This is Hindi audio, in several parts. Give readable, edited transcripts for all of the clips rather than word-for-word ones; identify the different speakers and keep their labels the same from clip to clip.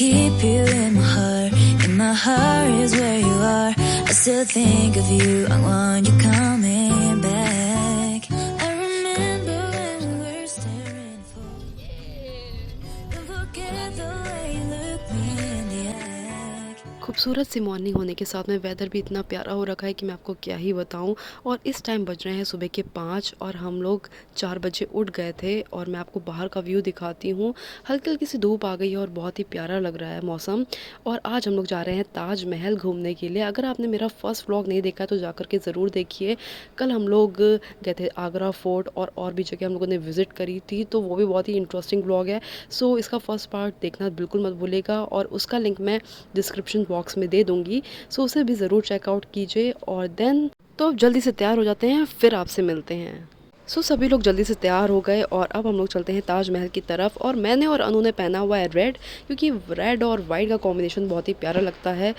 Speaker 1: keep you in my heart. In my heart is where you are. I still think of you. I want you coming back. I remember when we were staring for. Don't forget the way you look me in the eye.
Speaker 2: खूबसूरत सी मॉर्निंग होने के साथ में वेदर भी इतना प्यारा हो रखा है कि मैं आपको क्या ही बताऊं। और इस टाइम बज रहे हैं सुबह के 5 और हम लोग 4 बजे उठ गए थे। और मैं आपको बाहर का व्यू दिखाती हूँ। हल्की हल्की सी धूप आ गई है और बहुत ही प्यारा लग रहा है मौसम। और आज हम लोग जा रहे हैं ताजमहल घूमने के लिए। अगर आपने मेरा फर्स्ट व्लॉग नहीं देखा तो जाकर के ज़रूर देखिए। कल हम लोग गए थे आगरा फोर्ट और भी जगह हम लोगों ने विज़िट करी थी, तो वो भी बहुत ही इंटरेस्टिंग व्लॉग है। सो इसका फर्स्ट पार्ट देखना बिल्कुल मत भूलिएगा और उसका लिंक मैं डिस्क्रिप्शन बॉक्स में दे दूंगी। सो उसे भी ज़रूर चेकआउट कीजिए। और देन तो अब जल्दी से तैयार हो जाते हैं, फिर आपसे मिलते हैं। सभी लोग जल्दी से तैयार हो गए और अब हम लोग चलते हैं ताजमहल की तरफ। और मैंने और अनु ने पहना हुआ है रेड, क्योंकि रेड और वाइट का कॉम्बिनेशन बहुत ही प्यारा लगता है।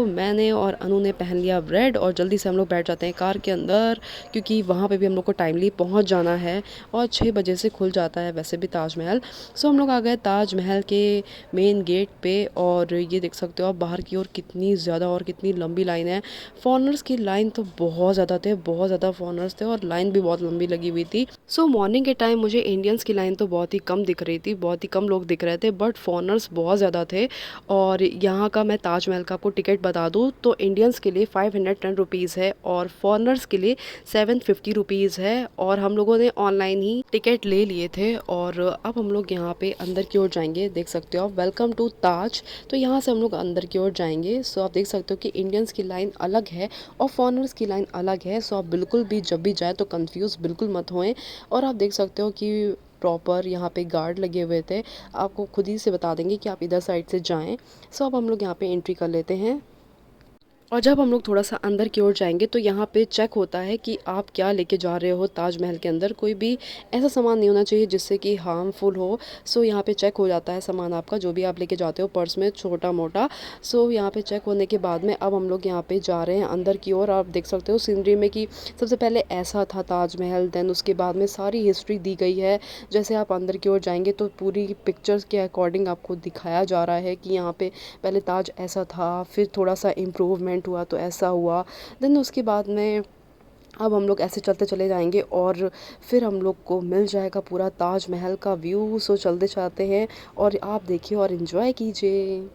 Speaker 2: मैंने और अनु ने पहन लिया रेड और जल्दी से हम लोग बैठ जाते हैं कार के अंदर, क्योंकि वहाँ पे भी हम लोग को टाइमली पहुँच जाना है और 6 बजे से खुल जाता है वैसे भी ताजमहल। हम लोग आ गए ताजमहल के मेन गेट पे और ये देख सकते हो आप बाहर की ओर कितनी ज़्यादा और कितनी लंबी लाइन है। फॉरनर्स की लाइन तो बहुत ज़्यादा थे, बहुत ज़्यादा फॉरनर्स थे और लाइन भी बहुत लंबी लगी हुई थी। मॉर्निंग के टाइम मुझे इंडियंस की लाइन तो बहुत ही कम दिख रही थी, बहुत ही कम लोग दिख रहे थे, बट फॉरनर्स बहुत ज़्यादा थे। और यहाँ का मैं ताजमहल का आपको टिकट बता दूँ तो इंडियंस के लिए 510 रुपीज़ है और फॉरनर्स के लिए 750 रुपीज़ है। और हम लोगों ने ऑनलाइन ही टिकट ले लिए थे और अब हम लोग यहाँ पे अंदर की ओर जाएंगे। देख सकते हो आप, वेलकम टू ताज। तो यहाँ से हम लोग अंदर की ओर जाएंगे। आप देख सकते हो कि इंडियंस की लाइन अलग है और फॉरनर्स की लाइन अलग है। आप बिल्कुल भी जब भी जाए तो कंफ्यूज बिल्कुल मत होएं। और आप देख सकते हो कि प्रॉपर यहाँ पे गार्ड लगे हुए थे, आपको खुद ही से बता देंगे कि आप इधर साइड से जाएं। अब हम लोग यहाँ पे एंट्री कर लेते हैं। और जब हम लोग थोड़ा सा अंदर की ओर जाएंगे तो यहाँ पे चेक होता है कि आप क्या लेके जा रहे हो। ताजमहल के अंदर कोई भी ऐसा सामान नहीं होना चाहिए जिससे कि हार्मफुल हो। यहाँ पे चेक हो जाता है सामान आपका, जो भी आप लेके जाते हो पर्स में छोटा मोटा। यहाँ पे चेक होने के बाद में अब हम लोग यहाँ पे जा रहे हैं अंदर की ओर। आप देख सकते हो सीनरी में कि सबसे पहले ऐसा था ताजमहल, देन उसके बाद में सारी हिस्ट्री दी गई है। जैसे आप अंदर की ओर जाएंगे तो पूरी पिक्चर्स के अकॉर्डिंग आपको दिखाया जा रहा है कि यहाँ पे पहले ताज ऐसा था, फिर थोड़ा सा इम्प्रूवमेंट हुआ तो ऐसा हुआ। देन उसके बाद में अब हम लोग ऐसे चलते चले जाएंगे और फिर हम लोग को मिल जाएगा पूरा ताजमहल का व्यू। चलते चाहते हैं और आप देखिए और एंजॉय कीजिए।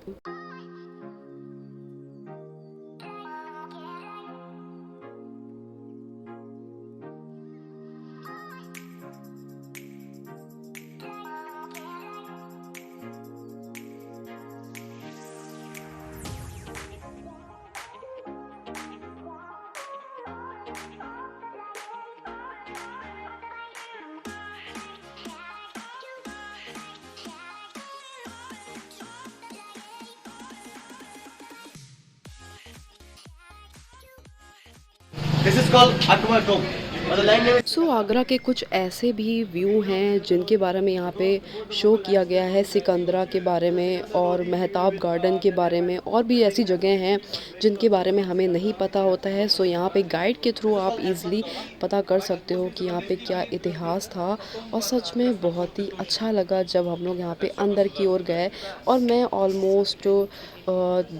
Speaker 3: This is called Akbar Tomb. और the land name is
Speaker 2: Agra के कुछ ऐसे भी व्यू हैं जिनके बारे में यहाँ पे शो किया गया है, सिकंदरा के बारे में और मेहताब गार्डन के बारे में, और भी ऐसी जगह हैं जिनके बारे में हमें नहीं पता होता है। यहाँ पे गाइड के थ्रू आप इजीली पता कर सकते हो कि यहाँ पे क्या इतिहास था। और सच में बहुत ही अच्छा लगा जब हम लोग यहाँ पे अंदर की ओर गए। और मैं ऑलमोस्ट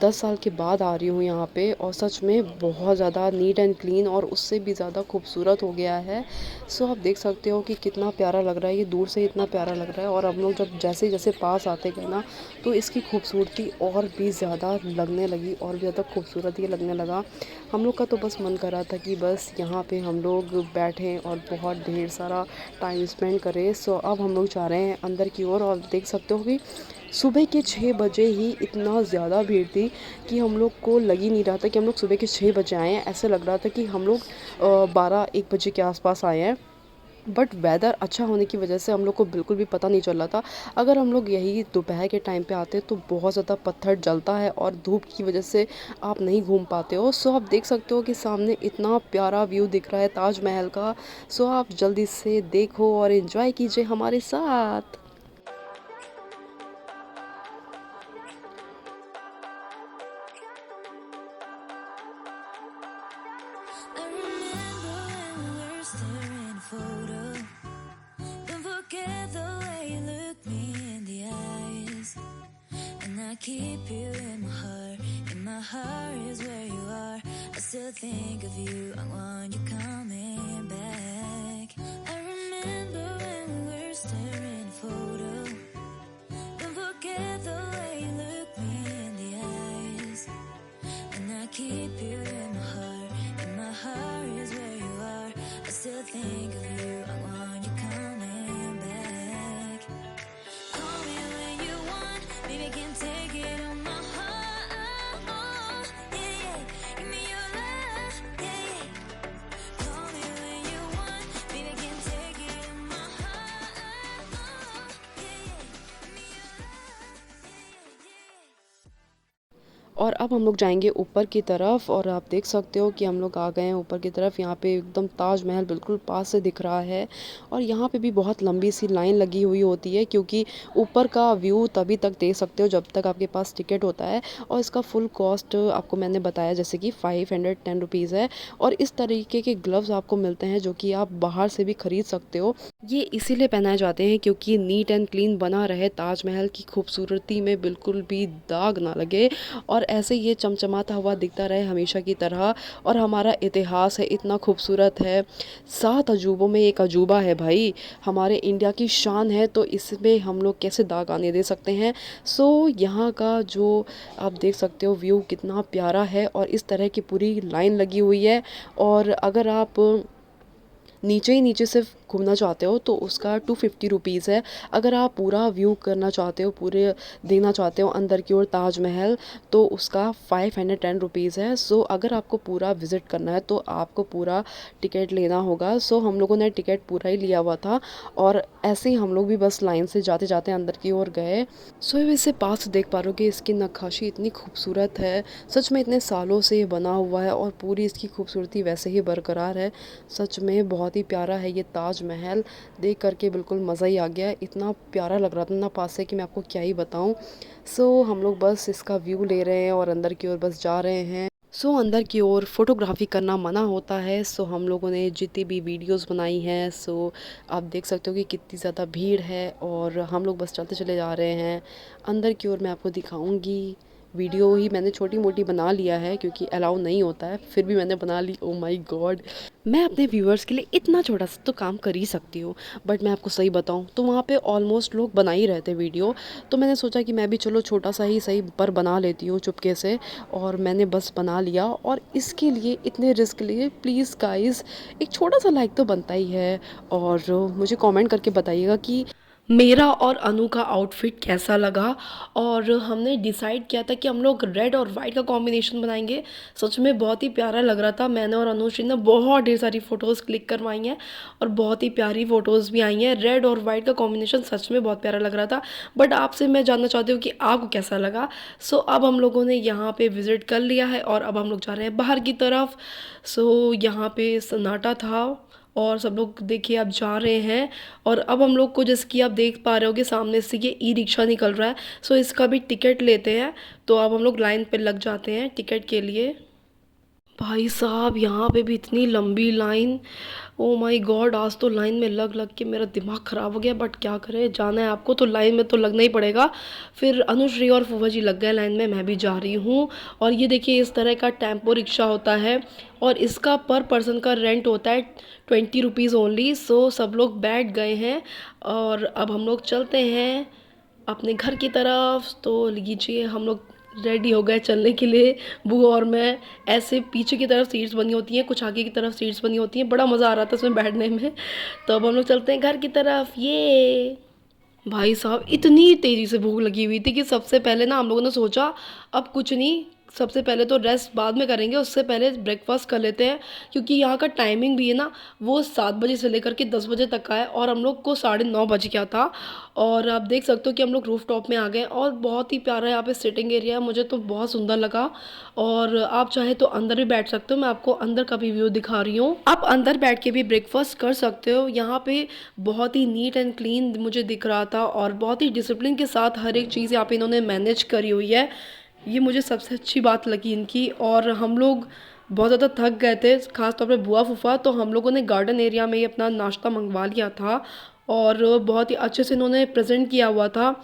Speaker 2: 10 साल के बाद आ रही हूँ यहाँ पे और सच में बहुत ज़्यादा नीट एंड क्लीन और उससे भी ज़्यादा खूबसूरत हो गया है। आप देख सकते हो कि कितना प्यारा लग रहा है, ये दूर से इतना प्यारा लग रहा है। और हम लोग जब जैसे जैसे पास आते गए ना तो इसकी खूबसूरती और भी ज़्यादा लगने लगी और भी ज़्यादा खूबसूरत ये लगने लगा। हम लोग का तो बस मन कर रहा था कि बस यहाँ पे हम लोग बैठें और बहुत ढेर सारा टाइम स्पेंड करें। अब हम लोग जा रहे हैं अंदर की ओर और देख सकते हो कि सुबह के 6 बजे ही इतना ज़्यादा भीड़ थी कि हम लोग को लग ही नहीं रहा था कि हम लोग सुबह के 6 बजे आए हैं। ऐसे लग रहा था कि हम लोग 12-1 बजे के आसपास आए हैं। बट वेदर अच्छा होने की वजह से हम लोग को बिल्कुल भी पता नहीं चल रहा था। अगर हम लोग यही दोपहर के टाइम पे आते तो बहुत ज़्यादा पत्थर जलता है और धूप की वजह से आप नहीं घूम पाते हो। आप देख सकते हो कि सामने इतना प्यारा व्यू दिख रहा है ताजमहल का। आप जल्दी से देखो और एंजॉय कीजिए हमारे साथ।
Speaker 1: I remember when we were staring photo. Don't forget the way you look me in the eyes. And I still think of you. I want you coming back. I remember when we were staring at a photo. Don't forget the way you look me in the eyes. And I keep you in my heart. And my heart is where you are. I still think of you. I want you coming back. Call me when you want. Baby, I can take it on my heart. Yeah, yeah. Give me your love. Yeah, yeah. Call me when you want. Baby, I can take it on my heart. Yeah, yeah. Give me your love. Yeah, yeah, yeah.
Speaker 2: और अब हम लोग जाएंगे ऊपर की तरफ और आप देख सकते हो कि हम लोग आ गए हैं ऊपर की तरफ। यहाँ पे एकदम ताजमहल बिल्कुल पास से दिख रहा है और यहाँ पे भी बहुत लंबी सी लाइन लगी हुई होती है, क्योंकि ऊपर का व्यू तभी तक देख सकते हो जब तक आपके पास टिकट होता है। और इसका फुल कॉस्ट आपको मैंने बताया जैसे कि 510 रुपीज़ है। और इस तरीके के ग्लव्स आपको मिलते हैं जो कि आप बाहर से भी ख़रीद सकते हो। ये इसीलिए पहनाए जाते हैं क्योंकि नीट एंड क्लीन बना रहे, ताजमहल की खूबसूरती में बिल्कुल भी दाग ना लगे और ऐसे ये चमचमाता हुआ दिखता रहे हमेशा की तरह। और हमारा इतिहास है इतना खूबसूरत है, 7 अजूबों में एक अजूबा है भाई, हमारे इंडिया की शान है, तो इसमें हम लोग कैसे दाग आने दे सकते हैं। सो यहाँ का जो आप देख सकते हो व्यू कितना प्यारा है और इस तरह की पूरी लाइन लगी हुई है। और अगर आप नीचे ही नीचे सिर्फ घूमना चाहते हो तो उसका 250 रुपीज़ है। अगर आप पूरा व्यू करना चाहते हो, पूरे देखना चाहते हो अंदर की ओर ताजमहल, तो उसका 510 रुपीज़ है। सो अगर आपको पूरा विज़िट करना है तो आपको पूरा टिकट लेना होगा। सो हम लोगों ने टिकट पूरा ही लिया हुआ था और ऐसे ही हम लोग भी बस लाइन से जाते जाते अंदर की ओर गए। सो इससे पास से देख पा रहे हो कि इसकी नक्काशी इतनी खूबसूरत है, सच में इतने सालों से ये बना हुआ है और पूरी इसकी खूबसूरती वैसे ही बरकरार है। सच में बहुत ही प्यारा है ये ताजमहल, देख करके बिल्कुल मज़ा ही आ गया। इतना प्यारा लग रहा था ना पास से कि मैं आपको क्या ही बताऊं। सो हम लोग बस इसका व्यू ले रहे हैं और अंदर की ओर बस जा रहे हैं। सो अंदर की ओर फोटोग्राफी करना मना होता है। सो हम लोगों ने जितनी भी वीडियोस बनाई हैं, सो आप देख सकते हो कि कितनी ज़्यादा भीड़ है और हम लोग बस चलते चले जा रहे हैं। अंदर की ओर मैं आपको दिखाऊंगी, वीडियो ही मैंने छोटी मोटी बना लिया है क्योंकि अलाउ नहीं होता है, फिर भी मैंने बना ली। ओ माय गॉड, मैं अपने व्यूअर्स के लिए इतना छोटा सा तो काम कर ही सकती हूँ, बट मैं आपको सही बताऊँ तो वहाँ पे ऑलमोस्ट लोग बना ही रहे थे वीडियो, तो मैंने सोचा कि मैं भी चलो छोटा सा ही सही पर बना लेती हूँ चुपके से, और मैंने बस बना लिया। और इसके लिए इतने रिस्क लिए, प्लीज़ गाइज़ एक छोटा सा लाइक तो बनता ही है और मुझे कमेंट करके बताइएगा कि मेरा और अनु का आउटफिट कैसा लगा। और हमने डिसाइड किया था कि हम लोग रेड और वाइट का कॉम्बिनेशन बनाएंगे। सच में बहुत ही प्यारा लग रहा था। मैंने और अनुश्री ने बहुत ढेर सारी फ़ोटोज़ क्लिक करवाई हैं और बहुत ही प्यारी फ़ोटोज़ भी आई हैं। रेड और वाइट का कॉम्बिनेशन सच में बहुत प्यारा लग रहा था। बट आपसे मैं जानना चाहती हूँ कि आपको कैसा लगा। सो अब हम लोगों ने यहाँ पर विज़िट कर लिया है और अब हम लोग जा रहे हैं बाहर की तरफ। सो यहाँ पर सन्नाटा था और सब लोग देखिए अब जा रहे हैं। और अब हम लोग को जैसे कि आप देख पा रहे हो कि सामने से ये ई रिक्शा निकल रहा है। सो इसका भी टिकट लेते हैं, तो अब हम लोग लाइन पे लग जाते हैं टिकट के लिए। भाई साहब यहाँ पे भी इतनी लंबी लाइन, ओ माय गॉड, आज तो लाइन में लग लग के मेरा दिमाग ख़राब हो गया। बट क्या करें, जाना है आपको तो लाइन में तो लगना ही पड़ेगा। फिर अनुश्री और फूफा जी लग गए लाइन में, मैं भी जा रही हूँ। और ये देखिए इस तरह का टेम्पो रिक्शा होता है और इसका पर पर्सन का रेंट होता है 20 रुपीज़ ओनली। सो सब लोग बैठ गए हैं और अब हम लोग चलते हैं अपने घर की तरफ। तो लीजिए हम लोग रेडी हो गए चलने के लिए, बुआ और मैं। ऐसे पीछे की तरफ सीट्स बनी होती हैं, कुछ आगे की तरफ सीट्स बनी होती हैं, बड़ा मज़ा आ रहा था उसमें बैठने में। तो अब हम लोग चलते हैं घर की तरफ। ये भाई साहब इतनी तेज़ी से भूख लगी हुई थी कि सबसे पहले ना हम लोगों ने सोचा अब कुछ नहीं, सबसे पहले तो रेस्ट बाद में करेंगे, उससे पहले ब्रेकफास्ट कर लेते हैं। क्योंकि यहाँ का टाइमिंग भी है ना, वो 7 बजे से लेकर के 10 बजे तक का है और हम लोग को 9:30 बज गया था। और आप देख सकते हो कि हम लोग रूफ टॉप में आ गए और बहुत ही प्यारा यहाँ पे सिटिंग एरिया है, मुझे तो बहुत सुंदर लगा। और आप चाहे तो अंदर भी बैठ सकते हो, मैं आपको अंदर का भी व्यू दिखा रही हूँ। आप अंदर बैठ के भी ब्रेकफास्ट कर सकते हो। यहाँ पे बहुत ही नीट एंड क्लीन मुझे दिख रहा था और बहुत ही डिसिप्लिन के साथ हर एक चीज़ यहाँ पे इन्होंने मैनेज करी हुई है। ये मुझे सबसे अच्छी बात लगी इनकी। और हम लोग बहुत ज़्यादा थक गए थे, ख़ास तौर पे बुआ फूफा, तो हम लोगों ने गार्डन एरिया में ही अपना नाश्ता मंगवा लिया था और बहुत ही अच्छे से इन्होंने प्रेजेंट किया हुआ था।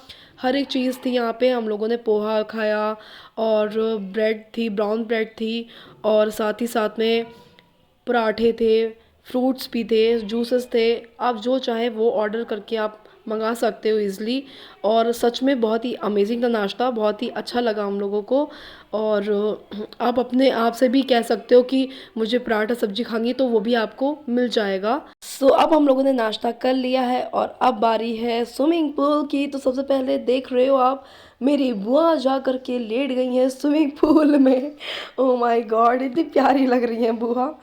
Speaker 2: हर एक चीज़ थी यहाँ पे। हम लोगों ने पोहा खाया और ब्रेड थी, ब्राउन ब्रेड थी, और साथ ही साथ में पराठे थे, फ्रूट्स भी थे, जूसेस थे। आप जो चाहे वो ऑर्डर करके आप मंगा सकते हो ईज़िली। और सच में बहुत ही अमेजिंग था नाश्ता, बहुत ही अच्छा लगा हम लोगों को। और आप अपने आप से भी कह सकते हो कि मुझे पराठा सब्जी खानी, तो वो भी आपको मिल जाएगा। सो अब हम लोगों ने नाश्ता कर लिया है और अब बारी है स्विमिंग पूल की। तो सबसे पहले देख रहे हो आप, मेरी बुआ जा कर के लेट गई हैं स्विमिंग पूल में। ओ माय गॉड, इतनी प्यारी लग रही हैं बुआ।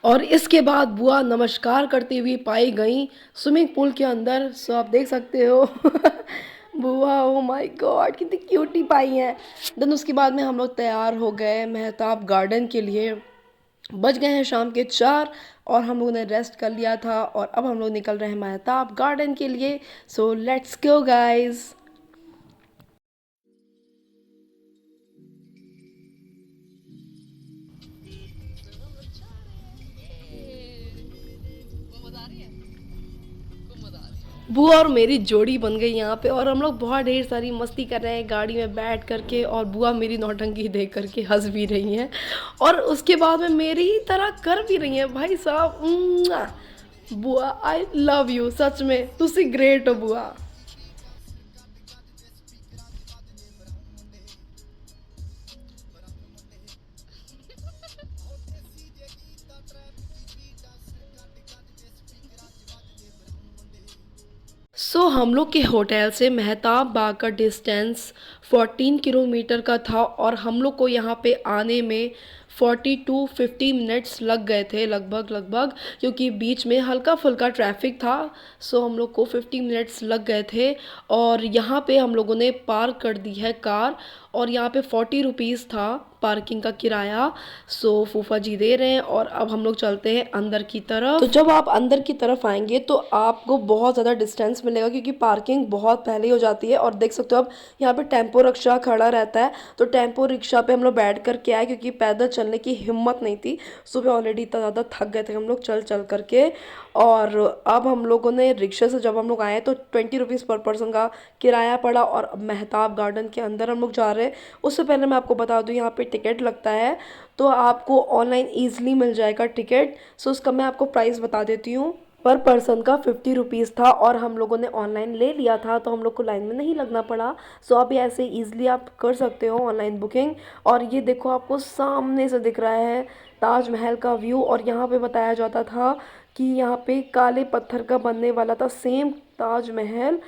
Speaker 2: और इसके बाद बुआ नमस्कार करती हुई पाई गई स्विमिंग पूल के अंदर। सो आप देख सकते हो बुआ, ओ माय गॉड, कितनी क्यूटी पाई हैं। देन उसके बाद में हम लोग तैयार हो गए मेहताब गार्डन के लिए। बज गए हैं शाम के 4 और हम लोगों ने रेस्ट कर लिया था और अब हम लोग निकल रहे हैं मेहताब गार्डन के लिए। So let's go guys. बुआ और मेरी जोड़ी बन गई यहाँ पे और हम लोग बहुत ढेर सारी मस्ती कर रहे हैं गाड़ी में बैठ करके। और बुआ मेरी नौटंकी देख करके हंस भी रही हैं और उसके बाद में मेरी ही तरह कर भी रही हैं। भाई साहब, बुआ आई लव यू, सच में तुसी ग्रेट हो बुआ। हम लोग के होटल से मेहताब बाग का डिस्टेंस 14 किलोमीटर का था और हम लोग को यहाँ पे आने में 40 टू 50 मिनट्स लग गए थे लगभग, क्योंकि बीच में हल्का फुल्का ट्रैफिक था। हम लोग को 50 मिनट्स लग गए थे। और यहाँ पे हम लोगों ने पार्क कर दी है कार और यहाँ पे 40 रुपीज़ था पार्किंग का किराया। फूफा जी दे रहे हैं और अब हम लोग चलते हैं अंदर की तरफ। तो जब आप अंदर की तरफ आएंगे तो आपको बहुत ज़्यादा डिस्टेंस मिलेगा, क्योंकि पार्किंग बहुत पहले हो जाती है। और देख सकते हो आप यहाँ पे टेम्पो रिक्शा खड़ा रहता है, तो टेम्पो रिक्शा पे हम लोग बैठ कर के आए, क्योंकि पैदल चलने की हिम्मत नहीं थी। सुबह ऑलरेडी इतना ज़्यादा थक गए थे हम लोग चल चल करके। और अब हम लोगों ने रिक्शे से जब हम लोग आए तो 20 रुपीज़ पर पर्सन का किराया पड़ा और अब मेहताब गार्डन के अंदर हम लोग जा रहे हैं। उससे पहले मैं आपको बता दूं, यहाँ पे टिकट लगता है, तो आपको ऑनलाइन ईजिली मिल जाएगा टिकट। उसका मैं आपको प्राइस बता देती हूँ। पर पर्सन का 50 रुपीज़ था और हम लोगों ने ऑनलाइन ले लिया था, तो हम लोग को लाइन में नहीं लगना पड़ा। आप ये ऐसे ईजिली आप कर सकते हो ऑनलाइन बुकिंग। और ये देखो, आपको सामने से दिख रहा है ताजमहल का व्यू। और यहाँ पे बताया जाता था कि यहाँ पे काले पत्थर का बनने वाला था सेम ताजमहल।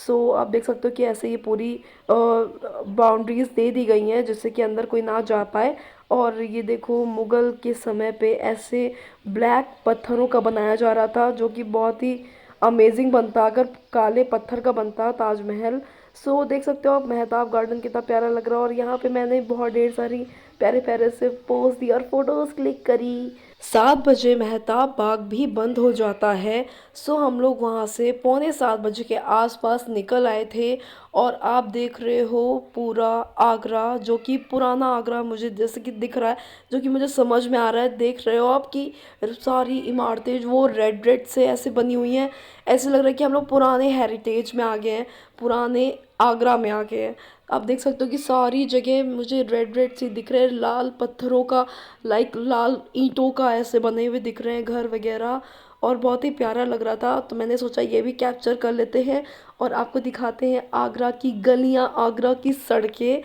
Speaker 2: आप देख सकते हो कि ऐसे ये पूरी बाउंड्रीज दे दी गई हैं जिससे कि अंदर कोई ना जा पाए। और ये देखो, मुग़ल के समय पे ऐसे ब्लैक पत्थरों का बनाया जा रहा था, जो कि बहुत ही अमेजिंग बनता अगर काले पत्थर का बनता ताजमहल। देख सकते हो आप मेहताब गार्डन कितना प्यारा लग रहा है। और यहाँ पे मैंने बहुत ढेर सारी प्यारे प्यारे से पोज दी और फोटोज़ क्लिक करी। 7 बजे मेहताब बाग भी बंद हो जाता है। हम लोग वहाँ से 6:45 के आसपास निकल आए थे। और आप देख रहे हो पूरा आगरा, जो कि पुराना आगरा मुझे जैसे कि दिख रहा है, जो कि मुझे समझ में आ रहा है। देख रहे हो आप कि सारी इमारतें वो रेड रेड से ऐसे बनी हुई हैं। ऐसे लग रहा है कि हम लोग पुराने हेरिटेज में आ गए हैं, पुराने आगरा में आ गए हैं। आप देख सकते हो कि सारी जगह मुझे रेड रेड सी दिख रहे हैं, लाल पत्थरों का, लाइक लाल ईंटों का ऐसे बने हुए दिख रहे हैं घर वगैरह। और बहुत ही प्यारा लग रहा था, तो मैंने सोचा ये भी कैप्चर कर लेते हैं और आपको दिखाते हैं आगरा की गलियां, आगरा की सड़कें।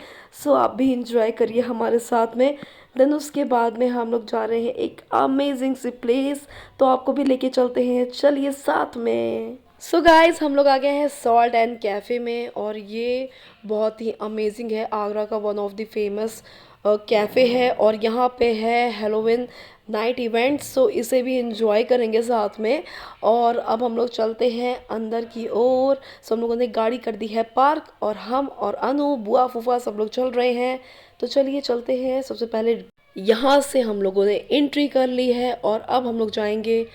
Speaker 2: आप भी इंजॉय करिए हमारे साथ में। देन उसके बाद में हम लोग जा रहे हैं एक अमेजिंग सी प्लेस, तो आपको भी लेके चलते हैं, चलिए साथ में। गाइस, हम लोग आ गए हैं सॉल्ट एंड कैफ़े में और ये बहुत ही अमेजिंग है। आगरा का one of the famous cafe है और यहाँ पे है हेलोविन नाइट इवेंट्स। इसे भी इंजॉय करेंगे साथ में। और अब हम लोग चलते हैं अंदर की ओर। हम लोगों ने गाड़ी कर दी है पार्क और हम और अनु, बुआ, फूफा सब लोग चल रहे हैं। तो चलिए चलते हैं। सबसे पहले यहाँ से हम लोगों ने एंट्री कर ली है और अब हम लोग जाएंगे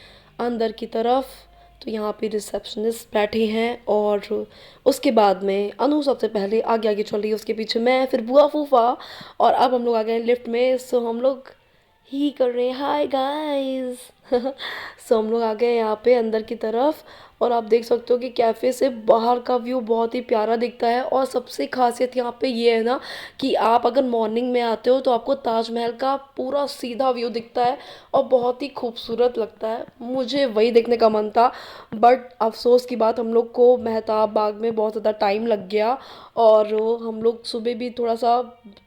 Speaker 2: अंदर की तरफ। तो यहाँ पे रिसेप्शनिस्ट बैठे हैं और उसके बाद में अनु सबसे पहले आगे आगे चल रही है, उसके पीछे मैं, फिर बुआ, फूफा। और अब हम लोग आ गए लिफ्ट में। हम लोग ही कर रहे हैं हाय गाइस। हम लोग आ गए यहाँ पे अंदर की तरफ और आप देख सकते हो कि कैफ़े से बाहर का व्यू बहुत ही प्यारा दिखता है। और सबसे खासियत यहाँ पे ये है ना कि आप अगर मॉर्निंग में आते हो तो आपको ताजमहल का पूरा सीधा व्यू दिखता है और बहुत ही खूबसूरत लगता है। मुझे वही देखने का मन था, बट अफसोस की बात हम लोग को मेहताब बाग में बहुत ज़्यादा टाइम लग गया और हम लोग सुबह भी थोड़ा सा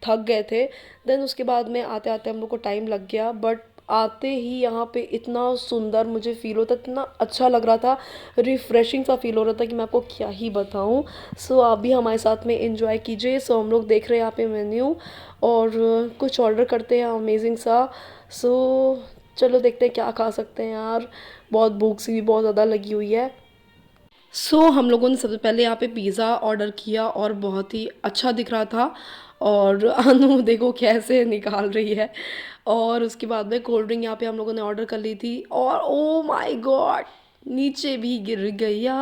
Speaker 2: थक गए थे। देन उसके बाद में आते आते हम लोग को टाइम लग गया, बट आते ही यहाँ पे इतना सुंदर मुझे फ़ील होता, इतना अच्छा लग रहा था, रिफ़्रेशिंग सा फ़ील हो रहा था कि मैं आपको क्या ही बताऊँ। सो आप भी हमारे साथ में एंजॉय कीजिए। सो हम लोग देख रहे हैं यहाँ पे मेन्यू और कुछ ऑर्डर करते हैं अमेजिंग सा। सो चलो देखते हैं क्या खा सकते हैं यार, बहुत भूख सी भी बहुत ज़्यादा लगी हुई है। हम लोगों ने सबसे पहले यहाँ पे पिज़्ज़ा ऑर्डर किया और बहुत ही अच्छा दिख रहा था। और अनु देखो कैसे निकाल रही है। और उसके बाद में कोल्ड ड्रिंक यहाँ पे हम लोगों ने ऑर्डर कर ली थी और ओ माय गॉड नीचे भी गिर गया,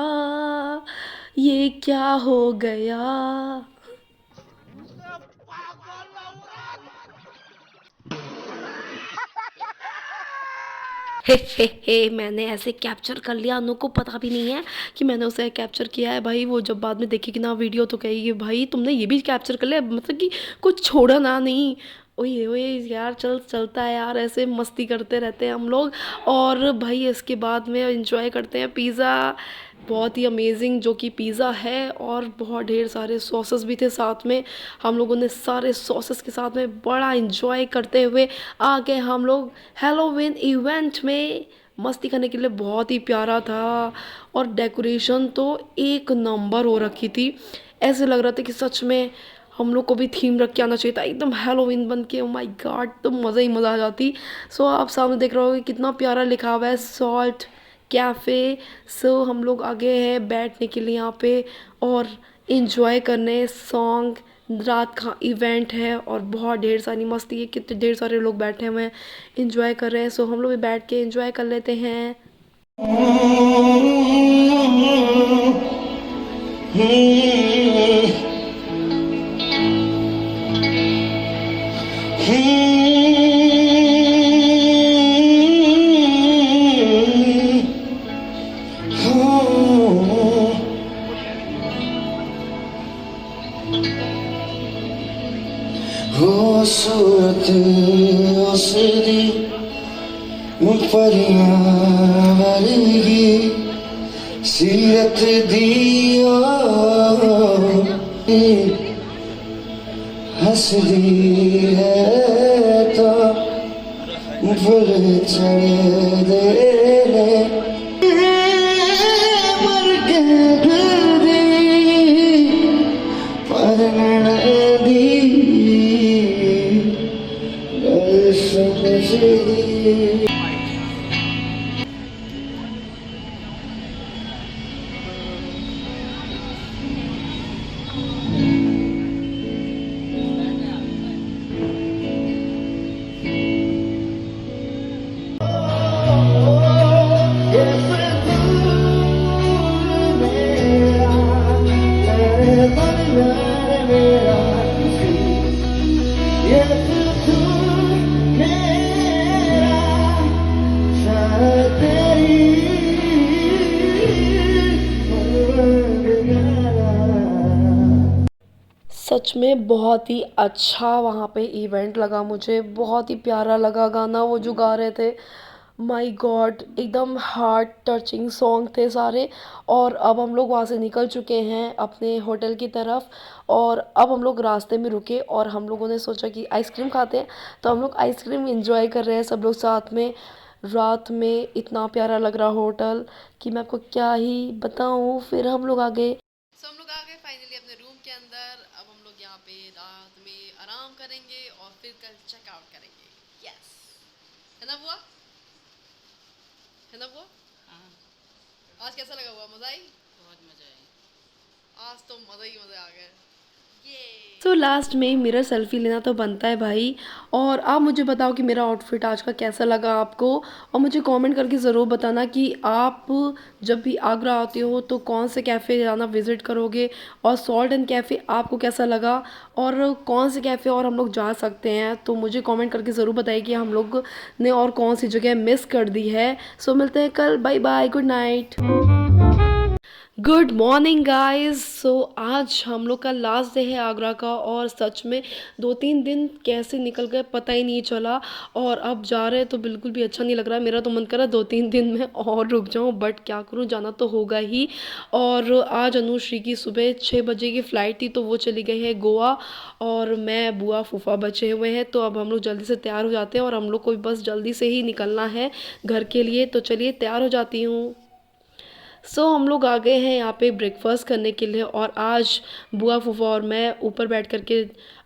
Speaker 2: ये क्या हो गया। हे मैंने ऐसे कैप्चर कर लिया, अनु को पता भी नहीं है कि मैंने उसे कैप्चर किया है। भाई वो जब बाद में देखेगी ना वीडियो तो कहेगी भाई तुमने ये भी कैप्चर कर लिया, मतलब कि कुछ छोड़ा ना नहीं। ओए ओए यार चलता है यार, ऐसे मस्ती करते रहते हैं हम लोग। और भाई इसके बाद में एंजॉय करते हैं पिज़्ज़ा, बहुत ही अमेजिंग जो कि पिज़्ज़ा है और बहुत ढेर सारे सॉसेस भी थे साथ में। हम लोगों ने सारे सॉसेस के साथ में बड़ा एंजॉय करते हुए आ गए हम लोग हैलोवीन इवेंट में। मस्ती करने के लिए बहुत ही प्यारा था और डेकोरेशन तो एक नंबर हो रखी थी। ऐसे लग रहा था कि सच में हम लोग को भी थीम रख के आना चाहिए था, एकदम हैलोवीन बन के। ओ माय गॉड, तो मज़ा ही मज़ा आ जाती। आप सामने देख रहे हो कितना प्यारा लिखा हुआ है सॉल्ट कैफ़े। हम लोग आगे हैं बैठने के लिए यहाँ पे और इंजॉय करने। सॉन्ग रात का इवेंट है और बहुत ढेर सारी मस्ती है, कितने ढेर सारे लोग बैठे हुए हैं इंजॉय कर रहे हैं। हम लोग भी बैठ के इंजॉय कर लेते हैं।
Speaker 4: हो सूरत उसदी परियां वर्गी सीरत दिया हंसदी है तो फुल चढ़ दे मर के फिर दी पर दी समझ
Speaker 2: सच में बहुत ही अच्छा वहाँ पे इवेंट लगा, मुझे बहुत ही प्यारा लगा गाना वो जो गा रहे थे। माय गॉड, एकदम हार्ट टचिंग सॉन्ग थे सारे। और अब हम लोग वहाँ से निकल चुके हैं अपने होटल की तरफ और अब हम लोग रास्ते में रुके और हम लोगों ने सोचा कि आइसक्रीम खाते हैं, तो हम लोग आइसक्रीम एंजॉय कर रहे हैं सब लोग साथ में। रात में इतना प्यारा लग रहा होटल कि मैं आपको क्या ही बताऊँ। फिर हम लोग आ गए हम लोग आ गए फाइनली अपने रूम के अंदर। अब हम लोग यहाँ पे रात में आराम करेंगे और फिर कल चेकआउट करेंगे। यस, है ना बुआ, है ना बुआ? आज कैसा लगा हुआ? मज़ा आई?
Speaker 5: बहुत मज़ा आई।
Speaker 2: आज तो मज़ा ही मज़ा आ गया। लास्ट में मिरर सेल्फी लेना तो बनता है भाई। और आप मुझे बताओ कि मेरा आउटफिट आज का कैसा लगा आपको, और मुझे कमेंट करके ज़रूर बताना कि आप जब भी आगरा आते हो तो कौन से कैफ़े जाना विज़िट करोगे और सॉल्ट एंड कैफ़े आपको कैसा लगा और कौन से कैफ़े और हम लोग जा सकते हैं। तो मुझे कमेंट करके ज़रूर बताइए कि हम लोग ने और कौन सी जगह मिस कर दी है। मिलते हैं कल, bye bye, good night. Good morning guys. So आज हम लोग का लास्ट डे है आगरा का, और सच में 2-3 दिन कैसे निकल गए पता ही नहीं चला। और अब जा रहे हैं तो बिल्कुल भी अच्छा नहीं लग रहा है। मेरा तो मन कर रहा है 2-3 दिन में और रुक जाऊं, बट क्या करूं, जाना तो होगा ही। और आज अनुश्री की सुबह 6 बजे की फ़्लाइट थी, तो वो चली गई है गोवा, और मैं बुआ फूफा बचे हुए हैं। तो अब हम लोग जल्दी से तैयार हो जाते हैं, और हम लोग को भी बस जल्दी से ही निकलना है घर के लिए। तो चलिए तैयार हो जाती हूँ। हम लोग आ गए हैं यहाँ पे ब्रेकफास्ट करने के लिए, और आज बुआ फूफा और मैं ऊपर बैठ कर के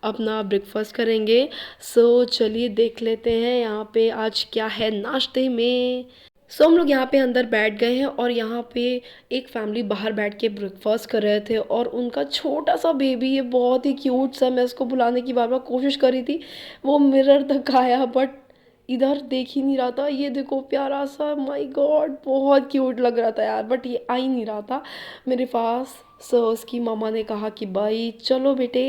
Speaker 2: अपना ब्रेकफास्ट करेंगे। चलिए देख लेते हैं यहाँ पे आज क्या है नाश्ते में। हम लोग यहाँ पे अंदर बैठ गए हैं, और यहाँ पे एक फैमिली बाहर बैठ के ब्रेकफास्ट कर रहे थे, और उनका छोटा सा बेबी है, बहुत ही क्यूट सा। मैं उसको बुलाने की बार बार कोशिश करी थी, वो मिरर तक आया बट इधर देख ही नहीं रहा था। ये देखो प्यारा सा, माय गॉड बहुत क्यूट लग रहा था यार, बट ये आ ही नहीं रहा था मेरे पास। उसकी मामा ने कहा कि भाई चलो बेटे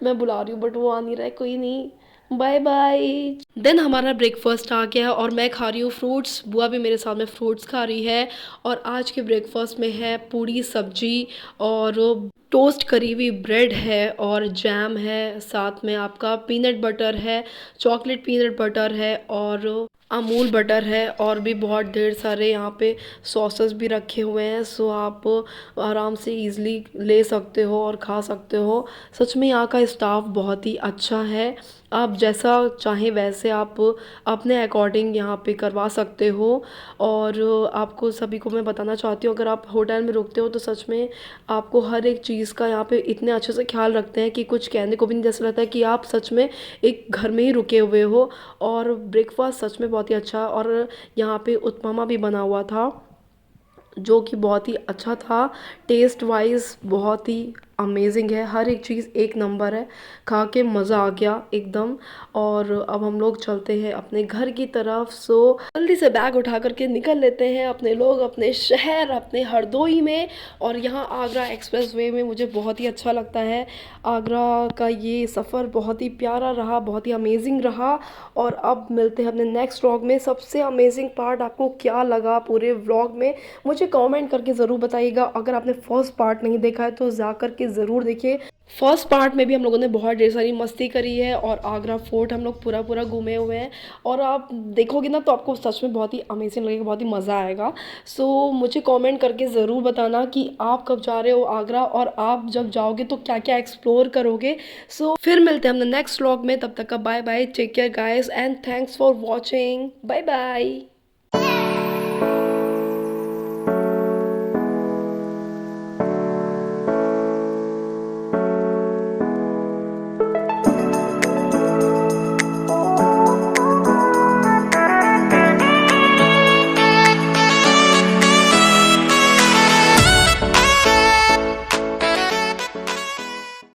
Speaker 2: मैं बुला रही हूँ, बट वो आ नहीं रहा है, कोई नहीं, बाय बाय। देन हमारा ब्रेकफास्ट आ गया है, और मैं खा रही हूँ फ्रूट्स, बुआ भी मेरे साथ में फ्रूट्स खा रही है। और आज के ब्रेकफास्ट में है पूड़ी सब्जी, और टोस्ट करी हुई ब्रेड है, और जैम है, साथ में आपका पीनट बटर है, चॉकलेट पीनट बटर है, और अमूल बटर है, और भी बहुत ढेर सारे यहाँ पे सॉसेस भी रखे हुए हैं। आप आराम से इजीली ले सकते हो और खा सकते हो। सच में यहाँ का स्टाफ बहुत ही अच्छा है। आप जैसा चाहें वैसे आप अपने अकॉर्डिंग यहाँ पे करवा सकते हो। और आपको सभी को मैं बताना चाहती हूँ, अगर आप होटल में रुकते हो तो सच में आपको हर एक चीज़ का यहाँ पे इतने अच्छे से ख्याल रखते हैं कि कुछ कहने को भी नहीं, जैसा लगता है कि आप सच में एक घर में ही रुके हुए हो। और ब्रेकफास्ट सच में बहुत ही अच्छा, और यहाँ पे उत्पमा भी बना हुआ था जो कि बहुत ही अच्छा था। टेस्ट वाइज बहुत ही अमेजिंग है, हर एक चीज़ एक नंबर है, खा के मज़ा आ गया एकदम। और अब हम लोग चलते हैं अपने घर की तरफ। जल्दी से बैग उठा करके निकल लेते हैं अपने लोग अपने शहर, अपने हरदोई में। और यहाँ आगरा एक्सप्रेस वे में मुझे बहुत ही अच्छा लगता है। आगरा का ये सफ़र बहुत ही प्यारा रहा, बहुत ही अमेजिंग रहा। और अब मिलते हैं अपने नेक्स्ट व्लॉग में। सबसे अमेजिंग पार्ट आपको क्या लगा पूरे व्लॉग में मुझे कमेंट करके ज़रूर बताइएगा। अगर आपने फर्स्ट पार्ट नहीं देखा है तो जा कर के ज़रूर देखिए। फर्स्ट पार्ट में भी हम लोगों ने बहुत ढेर सारी मस्ती करी है, और आगरा फोर्ट हम लोग पूरा पूरा घूमे हुए हैं। और आप देखोगे ना तो आपको सच में बहुत ही अमेजिंग लगेगा, बहुत ही मज़ा आएगा। मुझे कमेंट करके ज़रूर बताना कि आप कब जा रहे हो आगरा, और आप जब जाओगे तो क्या क्या एक्सप्लोर करोगे। फिर मिलते हैं हम नेक्स्ट व्लॉग में, तब तक का bye bye, take care guys, and thanks for watching, bye bye.